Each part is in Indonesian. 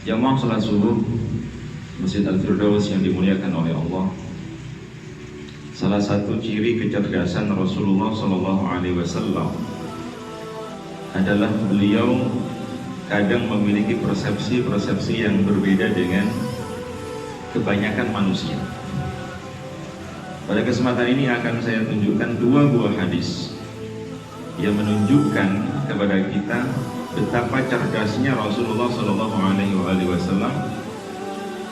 Jamaah salat subuh Masjid Al-Firdaus yang dimuliakan oleh Allah, salah satu ciri kecerdasan Rasulullah SAW adalah beliau kadang memiliki persepsi yang berbeda dengan kebanyakan manusia. Pada kesempatan ini akan saya tunjukkan dua buah hadis yang menunjukkan kepada kita betapa cerdasnya Rasulullah SAW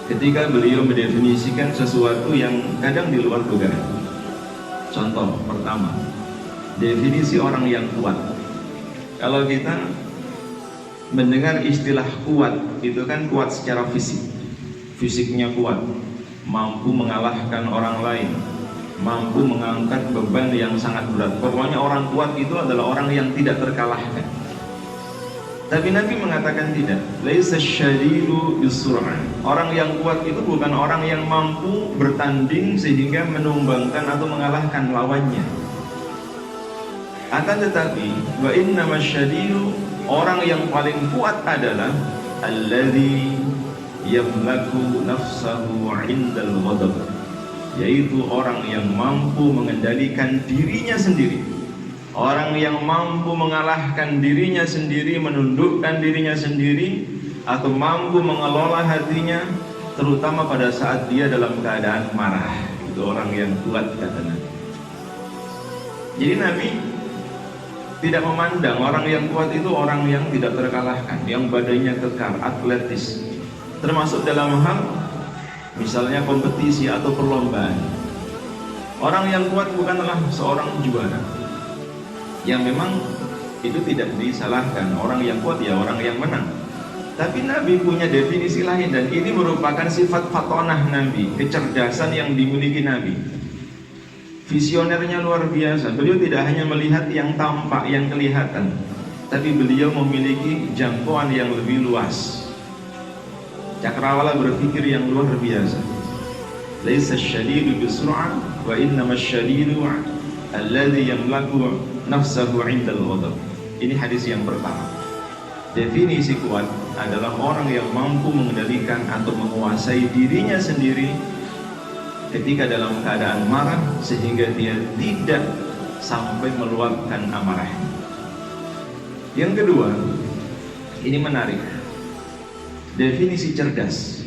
ketika beliau mendefinisikan sesuatu yang kadang di luar dugaan. Contoh pertama, definisi orang yang kuat. Kalau kita mendengar istilah kuat, itu kan kuat secara fisik, fisiknya kuat, mampu mengalahkan orang lain, mampu mengangkat beban yang sangat berat. Pokoknya orang kuat itu adalah orang yang tidak terkalahkan. Tapi Nabi mengatakan tidak. Laisa syadidu bisur'an. Orang yang kuat itu bukan orang yang mampu bertanding sehingga menumbangkan atau mengalahkan lawannya. Akan tetapi, wa innama syadidu, orang yang paling kuat adalah alladzi yamlaku nafsahu 'indal ghadab, yaitu orang yang mampu mengendalikan dirinya sendiri. Orang yang mampu mengalahkan dirinya sendiri, menundukkan dirinya sendiri, atau mampu mengelola hatinya, terutama pada saat dia dalam keadaan marah. Itu orang yang kuat, kata Nabi. Jadi Nabi tidak memandang orang yang kuat itu orang yang tidak terkalahkan, yang badannya kekar, atletis, termasuk dalam hal misalnya kompetisi atau perlombaan. Orang yang kuat bukanlah seorang juara, yang memang itu tidak disalahkan. Orang yang kuat ya orang yang menang. Tapi Nabi punya definisi lain, dan ini merupakan sifat fatonah Nabi, kecerdasan yang dimiliki Nabi. Visionernya luar biasa. Beliau tidak hanya melihat yang tampak, yang kelihatan, tapi beliau memiliki jangkauan yang lebih luas. Cakrawala berpikir yang luar biasa. Laisa syadidu bisur'ah wa innama syadidu alladzi yamlaku nafsahu 'indal ghadab. Ini hadis yang pertama. Definisi kuat adalah orang yang mampu mengendalikan atau menguasai dirinya sendiri ketika dalam keadaan marah, sehingga dia tidak sampai meluapkan amarahnya. Yang kedua, ini menarik. Definisi cerdas.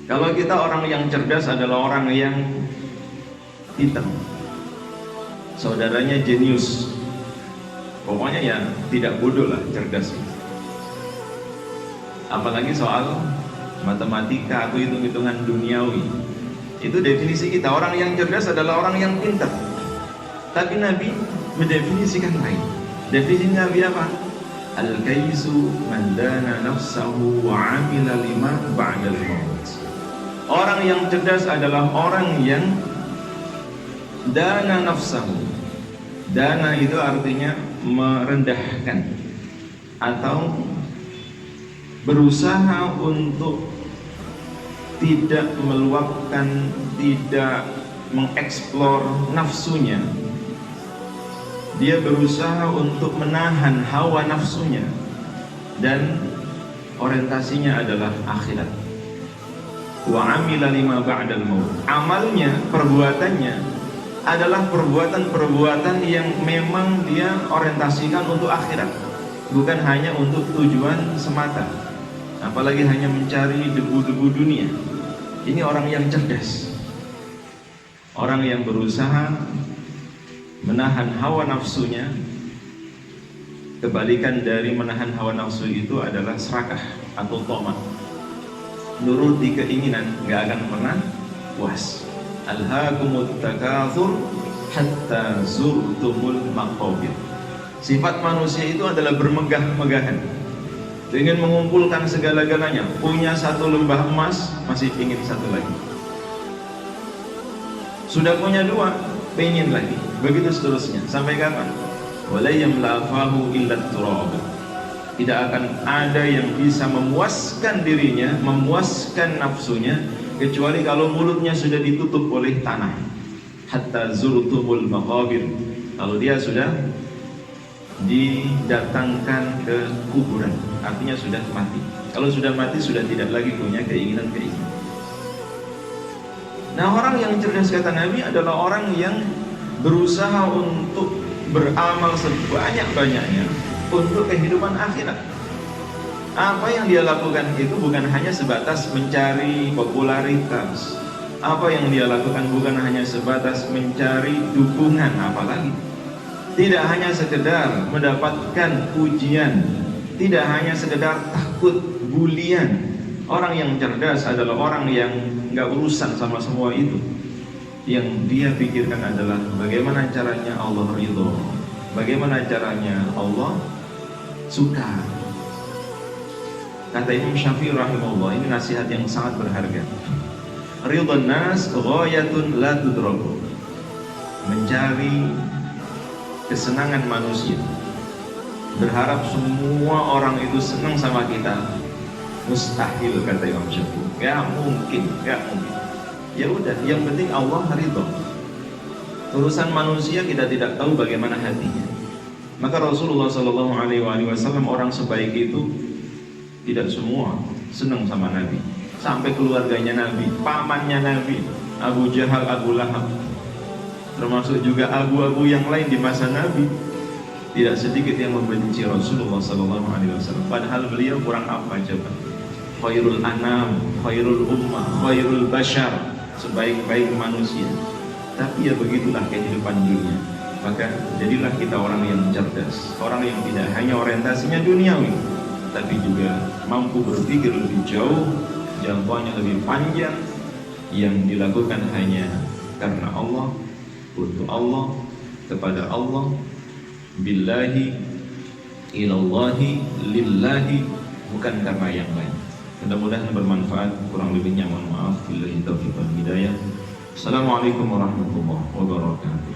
Kalau kita orang yang cerdas adalah orang yang pintar, saudaranya jenius. Pokoknya ya tidak bodoh lah, cerdas. Apalagi soal matematika atau hitung-hitungan duniawi. Itu definisi kita. Orang yang cerdas adalah orang yang pintar. Tapi Nabi mendefinisikan lain. Definisi Nabi apa? Al-kaisu man dana nafsahu wa 'amila lima ba'dal maut. Orang yang cerdas adalah orang yang dana nafsahu. Dana itu artinya merendahkan atau berusaha untuk tidak meluapkan, tidak mengeksplor nafsunya. Dia berusaha untuk menahan hawa nafsunya, dan orientasinya adalah akhirat. Wa amila lima ba'dal maut. Amalnya, perbuatannya adalah perbuatan-perbuatan yang memang dia orientasikan untuk akhirat, bukan hanya untuk tujuan semata, apalagi hanya mencari debu-debu dunia. Ini orang yang cerdas, orang yang berusaha menahan hawa nafsunya. Kebalikan dari menahan hawa nafsu itu adalah serakah atau tamak, nuruti keinginan, gak akan pernah puas. Alhaakumut takatsur hatta zurtumul maqabir. Sifat manusia itu adalah bermegah-megahan, ingin mengumpulkan segala-galanya. Punya satu lembah emas, masih ingin satu lagi. Sudah punya dua, pengen lagi. Begitu seterusnya. Sampai kapan? Wala yamla fahu illa turab. Tidak akan ada yang bisa memuaskan dirinya, memuaskan nafsunya, kecuali kalau mulutnya sudah ditutup oleh tanah. Hatta zurtumul maqabir. Kalau dia sudah didatangkan ke kuburan, artinya sudah mati. Kalau sudah mati sudah tidak lagi punya keinginan-keinginan. Nah, orang yang cerdas kata Nabi adalah orang yang berusaha untuk beramal sebanyak-banyaknya untuk kehidupan akhirat. Apa yang dia lakukan itu bukan hanya sebatas mencari popularitas. Apa yang dia lakukan bukan hanya sebatas mencari dukungan, apalagi tidak hanya sekedar mendapatkan pujian, tidak hanya sekedar takut bulian. Orang yang cerdas adalah orang yang nggak urusan sama semua itu. Yang dia pikirkan adalah bagaimana caranya Allah ridho, bagaimana caranya Allah suka. Kata Imam Syafi'i rahimahullah, ini nasihat yang sangat berharga. Ridhon nas ghayatun la tudraku. Mencari kesenangan manusia, berharap semua orang itu senang sama kita, mustahil, kata Imam Syafi'i. Gak mungkin. Ya udah, yang penting Allah ridho. Urusan manusia kita tidak tahu bagaimana hatinya. Maka Rasulullah SAW, orang sebaik itu tidak semua senang sama Nabi. Sampai keluarganya Nabi, pamannya Nabi, Abu Jahal, Abu Lahab, termasuk juga abu-abu yang lain di masa Nabi, tidak sedikit yang membenci Rasulullah SAW. Padahal beliau kurang apa coba? Khairul anam, khairul ummah, khairul bashar, sebaik-baik manusia. Tapi ya begitulah kehidupan dunia. Maka jadilah kita orang yang cerdas, orang yang tidak hanya orientasinya duniawi, tapi juga mampu berpikir lebih jauh, jangkauannya lebih panjang, yang dilakukan hanya karena Allah, untuk Allah, kepada Allah, billahi, ilallahi, lillahi, bukan karena yang lain. Mudah-mudahan bermanfaat, kurang lebihnya mohon maaf. Billahi taufiq wal hidayah. Assalamualaikum warahmatullahi wabarakatuh.